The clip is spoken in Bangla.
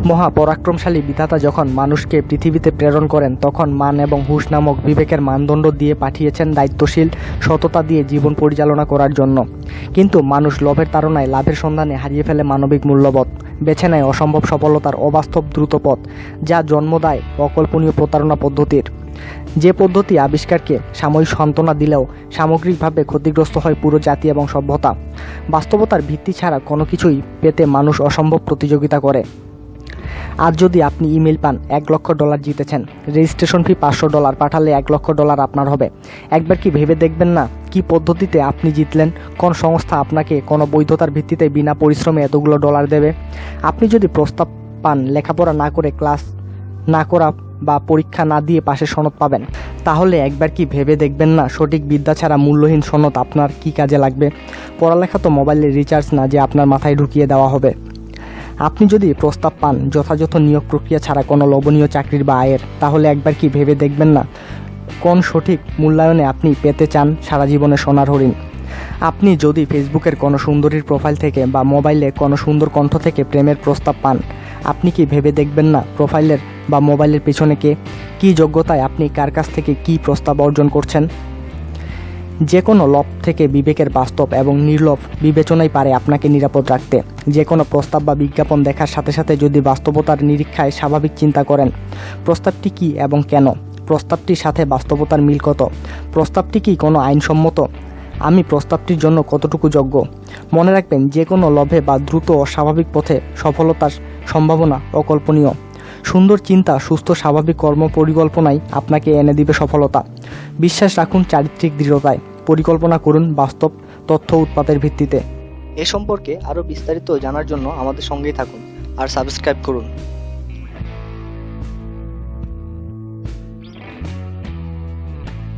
মহাপরাক্রমশালী বিধাতা যখন মানুষকে পৃথিবীতে প্রেরণ করেন তখন মান এবং হুঁশ নামক বিবেকের মানদণ্ড দিয়ে পাঠিয়েছেন দায়িত্বশীল সততা দিয়ে জীবন পরিচালনা করার জন্য। কিন্তু মানুষ লোভের তাড়নায় লাভের সন্ধানে হারিয়ে ফেলে মানবিক মূল্যবোধ, বেছে নেয় অসম্ভব সফলতার অবাস্তব দ্রুত পথ, যা জন্ম দেয় অকল্পনীয় প্রতারণা পদ্ধতির। যে পদ্ধতি আবিষ্কারকে সাময়িক সান্ত্বনা দিলেও সামগ্রিকভাবে ক্ষতিগ্রস্ত হয় পুরো জাতি এবং সভ্যতা। বাস্তবতার ভিত্তি ছাড়া কোনো কিছুই পেতে মানুষ অসম্ভব প্রতিযোগিতা করে। আজ যদি আপনি ইমেল পান $1,00,000 জিতেছেন, রেজিস্ট্রেশন ফি $500 পাঠালে $1,00,000 আপনার হবে। একবার কি ভেবে দেখবেন না কি পদ্ধতিতে আপনি জিতলেন? কোন সংস্থা আপনাকে কোনো বৈধতার ভিত্তিতে বিনা পরিশ্রমে এতগুলো ডলার দেবে? আপনি যদি প্রস্তাব পান লেখাপড়া না করে, ক্লাস না করা বা পরীক্ষা না দিয়ে পাশের সনদ পাবেন, তাহলে একবার কি ভেবে দেখবেন না সঠিক বিদ্যা ছাড়া মূল্যহীন সনদ আপনার কি কাজে লাগবে? পড়ালেখা তো মোবাইলের রিচার্জ না যে আপনার মাথায় ঢুকিয়ে দেওয়া হবে। আপনি যদি প্রস্তাব পান যথাযথ নিয়োগ প্রক্রিয়া ছাড়া কোনো লোভনীয় চাকরির বা আয়ের, তাহলে একবার কি ভেবে দেখবেন না কোন সঠিক মূল্যায়নে আপনি পেতে চান সারা জীবনের সোনার হরিণ? আপনি যদি ফেসবুকের কোনো সুন্দরীর প্রোফাইল থেকে বা মোবাইলে কোনো সুন্দর কণ্ঠ থেকে প্রেমের প্রস্তাব পান, আপনি কি ভেবে দেখবেন না প্রোফাইলের বা মোবাইলের পিছনে কী যোগ্যতায় আপনি কার কাছ থেকে কী প্রস্তাব অর্জন করছেন? যে কোনো লোভ থেকে বিবেকের বাস্তব এবং নির্লোভ বিবেচনাই পারে আপনাকে নিরাপদ রাখতে। যে কোনো প্রস্তাব বা বিজ্ঞাপন দেখার সাথে সাথে যদি বাস্তবতার নিরীক্ষায় স্বাভাবিক চিন্তা করেন, প্রস্তাবটি কী এবং কেন, প্রস্তাবটির সাথে বাস্তবতার মিল কত, প্রস্তাবটি কি কোনো আইনসম্মত, আমি প্রস্তাবটির জন্য কতটুকু যোগ্য। মনে রাখবেন, যে কোনো লোভে বা দ্রুত ও স্বাভাবিক পথে সফলতার সম্ভাবনা অকল্পনীয়। সুন্দর চিন্তা, সুস্থ স্বাভাবিক কর্ম পরিকল্পনাই আপনাকে এনে দিবে সফলতা। বিশ্বাস রাখুন চারিত্রিক দৃঢ়তায়, পরিকল্পনা করুন বাস্তব তথ্য উৎপাদের ভিত্তিতে। এ সম্পর্কে আরও বিস্তারিত জানার জন্য আমাদের সঙ্গেই থাকুন আর সাবস্ক্রাইব করুন।